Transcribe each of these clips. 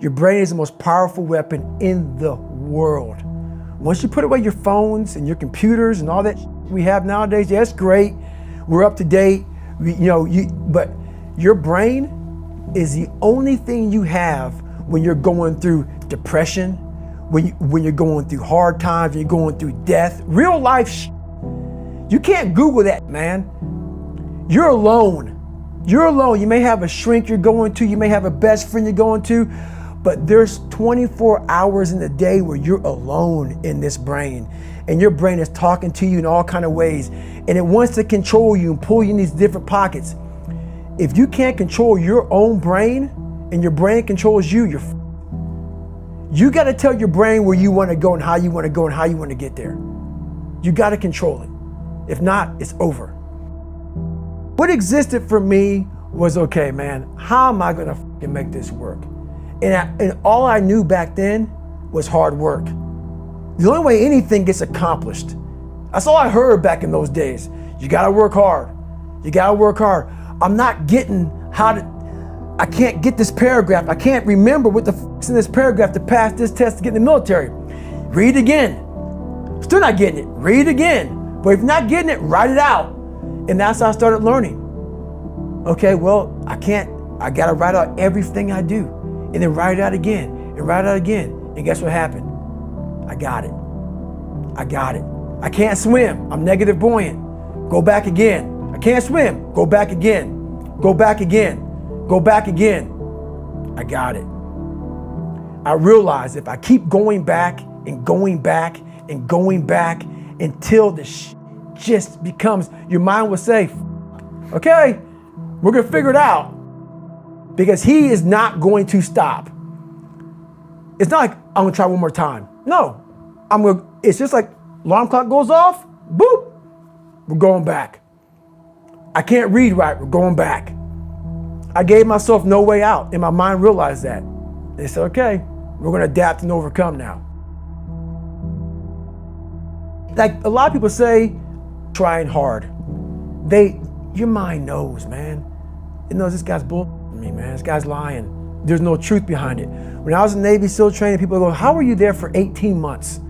Your brain is the most powerful weapon in the world. Once you put away your phones and your computers and all that we have nowadays, yeah, it's great. We're up to date. But your brain is the only thing you have when you're going through depression, when you're going through hard times, when you're going through death, real life. You can't Google that, man. You're alone. You're alone. You may have a shrink you're going to, you may have a best friend you're going to, but there's 24 hours in the day where you're alone in this brain, and your brain is talking to you in all kinds of ways, and it wants to control you and pull you in these different pockets. If you can't control your own brain and your brain controls you, you got to tell your brain where you want to go and how you want to go and how you want to get there. You got to control it. If not, it's over. What existed for me was, okay, man, how am I going to make this work? And all I knew back then was hard work. The only way anything gets accomplished. That's all I heard back in those days. You gotta work hard. You gotta work hard. I'm not getting I can't get this paragraph. I can't remember what the is in this paragraph to pass this test to get in the military. Read again. Still not getting it. Read again. But if you're not getting it, write it out. And that's how I started learning. Okay, well, I gotta write out everything I do. And then write it out again, and write it out again. And guess what happened? I got it. I can't swim. I'm negative buoyant. Go back again. I can't swim. Go back again. Go back again. Go back again. I got it. I realized if I keep going back and going back and going back until the just becomes, your mind will say, okay, we're gonna figure it out. Because he is not going to stop. It's not like I'm gonna try one more time. No, it's just like alarm clock goes off, boop, we're going back. I can't read right, we're going back. I gave myself no way out, and my mind realized that. They said, okay, we're gonna adapt and overcome now. Like a lot of people say, trying hard. Your mind knows, man. It knows this guy's bull. Me, man, this guy's lying. There's no truth behind it. When I was in Navy SEAL training, people go, how were you there for 18 months?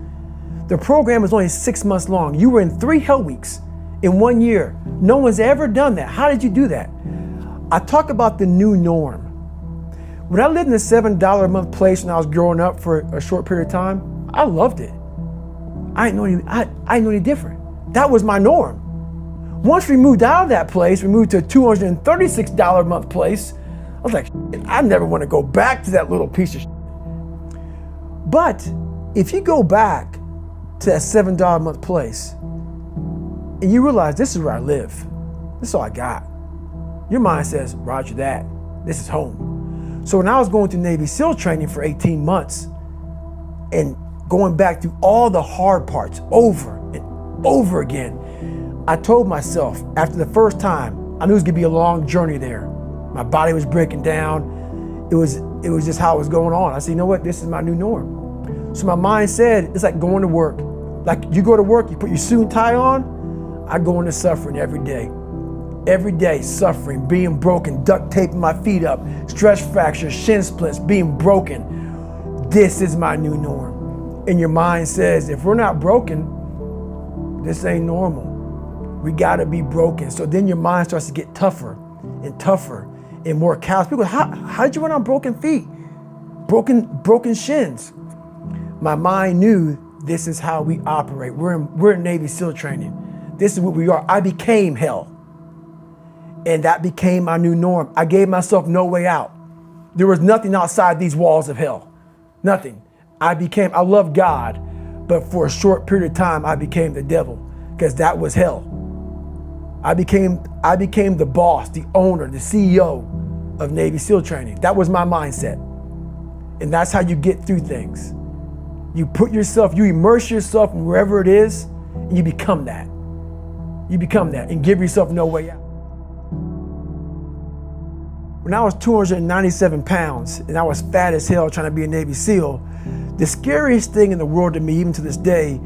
The program was only 6 months long. You were in 3 hell weeks in 1 year. No one's ever done that. How did you do that? I talk about the new norm. When I lived in a $7 a month place when I was growing up for a short period of time, I loved it. I didn't know any different. That was my norm. Once we moved out of that place, we moved to a $236 a month place. I was like, I never want to go back to that little piece of shit. But if you go back to that $7 a month place and you realize this is where I live, this is all I got, your mind says, roger that, this is home. So when I was going through Navy SEAL training for 18 months and going back through all the hard parts over and over again, I told myself after the first time, I knew it was gonna be a long journey there. My body was breaking down. It was just how it was going on. I said, you know what? This is my new norm. So my mind said, it's like going to work. Like you go to work, you put your suit and tie on. I go into suffering every day. Every day, suffering, being broken, duct taping my feet up, stress fractures, shin splints, being broken. This is my new norm. And your mind says, if we're not broken, this ain't normal. We gotta be broken. So then your mind starts to get tougher and tougher and more callous. People go, how did you run on broken feet? Broken shins. My mind knew this is how we operate. We're in Navy SEAL training. This is what we are. I became hell. And that became my new norm. I gave myself no way out. There was nothing outside these walls of hell. Nothing. I love God, but for a short period of time, I became the devil because that was hell. I became the boss, the owner, the CEO of Navy SEAL training. That was my mindset. And that's how you get through things. You immerse yourself in wherever it is, and you become that. You become that and give yourself no way out. When I was 297 pounds and I was fat as hell trying to be a Navy SEAL, the scariest thing in the world to me, even to this day,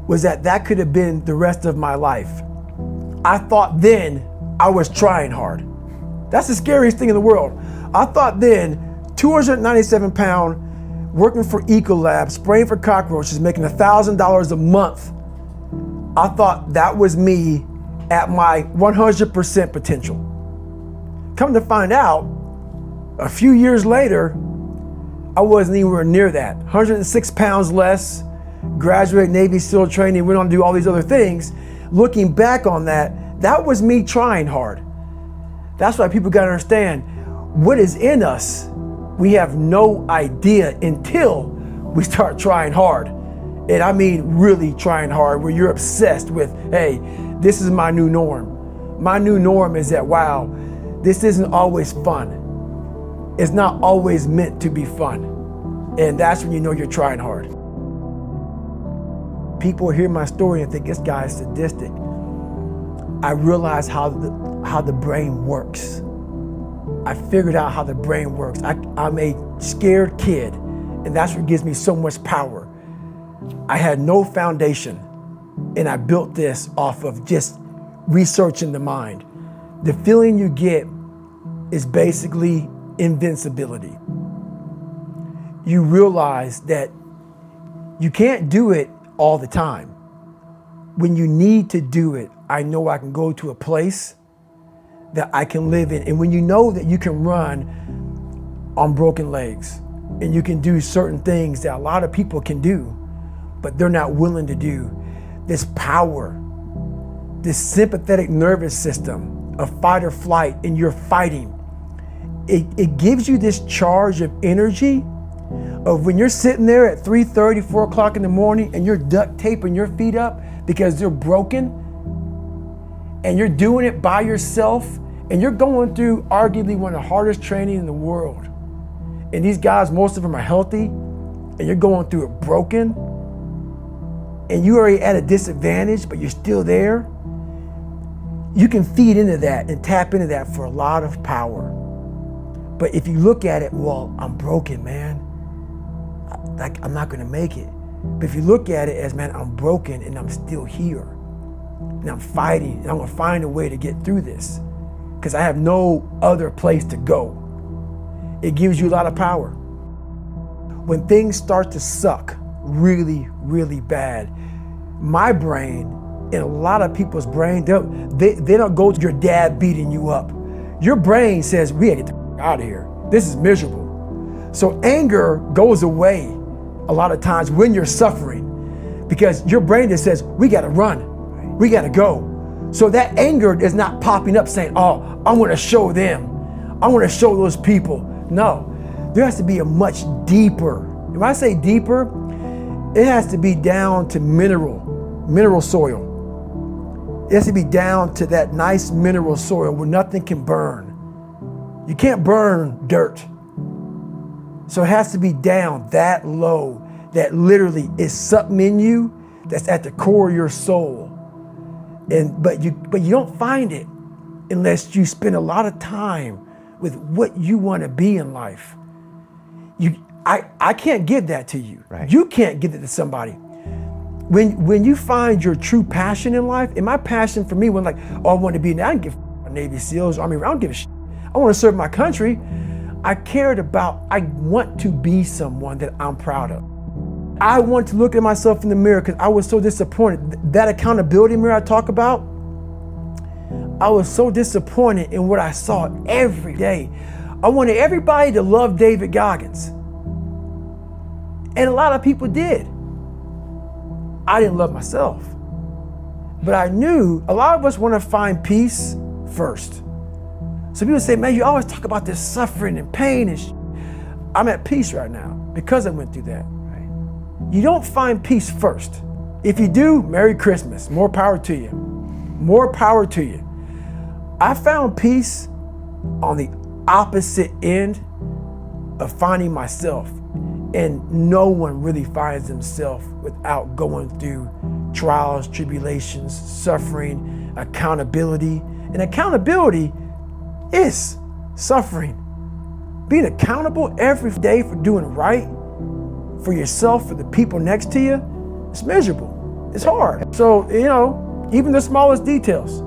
was that could have been the rest of my life. I thought then I was trying hard. That's the scariest thing in the world. I thought then 297 pound, working for Ecolab, spraying for cockroaches, making $1,000 a month. I thought that was me at my 100% potential. Come to find out, a few years later, I wasn't anywhere near that. 106 pounds less, graduated Navy SEAL training, went on to do all these other things. Looking back on that, that was me trying hard. That's why people gotta understand, what is in us, we have no idea until we start trying hard. And I mean really trying hard, where you're obsessed with, hey, this is my new norm. My new norm is that, wow, this isn't always fun. It's not always meant to be fun. And that's when you know you're trying hard. People hear my story and think this guy is sadistic. I realized how the brain works. I figured out how the brain works. I'm a scared kid, and that's what gives me so much power. I had no foundation, and I built this off of just researching the mind. The feeling you get is basically invincibility. You realize that you can't do it all the time. When you need to do it, I know I can go to a place that I can live in. And when you know that you can run on broken legs and you can do certain things that a lot of people can do, but they're not willing to do, this power, this sympathetic nervous system of fight or flight, and you're fighting, it gives you this charge of energy of when you're sitting there at 3:30, 4 o'clock in the morning and you're duct taping your feet up because they're broken, and you're doing it by yourself, and you're going through arguably one of the hardest training in the world. And these guys, most of them are healthy, and you're going through it broken, and you're already at a disadvantage, but you're still there. You can feed into that and tap into that for a lot of power. But if you look at it, well, I'm broken, man. Like, I'm not gonna make it. But if you look at it as, man, I'm broken and I'm still here, and I'm fighting, and I'm gonna find a way to get through this because I have no other place to go. It gives you a lot of power. When things start to suck really, really bad, my brain and a lot of people's brain, they don't go to your dad beating you up. Your brain says, we gotta get the out of here. This is miserable. So anger goes away a lot of times when you're suffering, because your brain just says, we gotta run, we gotta go. So that anger is not popping up saying, oh, I wanna show them, I wanna show those people. No, there has to be a much deeper, when I say deeper, it has to be down to mineral soil. It has to be down to that nice mineral soil where nothing can burn. You can't burn dirt. So it has to be down that low, that literally is something in you that's at the core of your soul. But you don't find it unless you spend a lot of time with what you want to be in life. I can't give that to you. Right. You can't give it to somebody. When you find your true passion in life, and my passion for me was like, oh, I want to be, I don't give a Navy SEALs, Army, I don't give a shit. I want to serve my country. I want to be someone that I'm proud of. I want to look at myself in the mirror because I was so disappointed. That accountability mirror I talk about, I was so disappointed in what I saw every day. I wanted everybody to love David Goggins. And a lot of people did. I didn't love myself. But I knew a lot of us want to find peace first. So people say, man, you always talk about this suffering and pain and I'm at peace right now because I went through that. Right? You don't find peace first. If you do, Merry Christmas. More power to you. More power to you. I found peace on the opposite end of finding myself. And no one really finds themselves without going through trials, tribulations, suffering, accountability. And accountability is suffering. Being accountable every day for doing right for yourself, for the people next to you, it's miserable. It's hard. So, even the smallest details.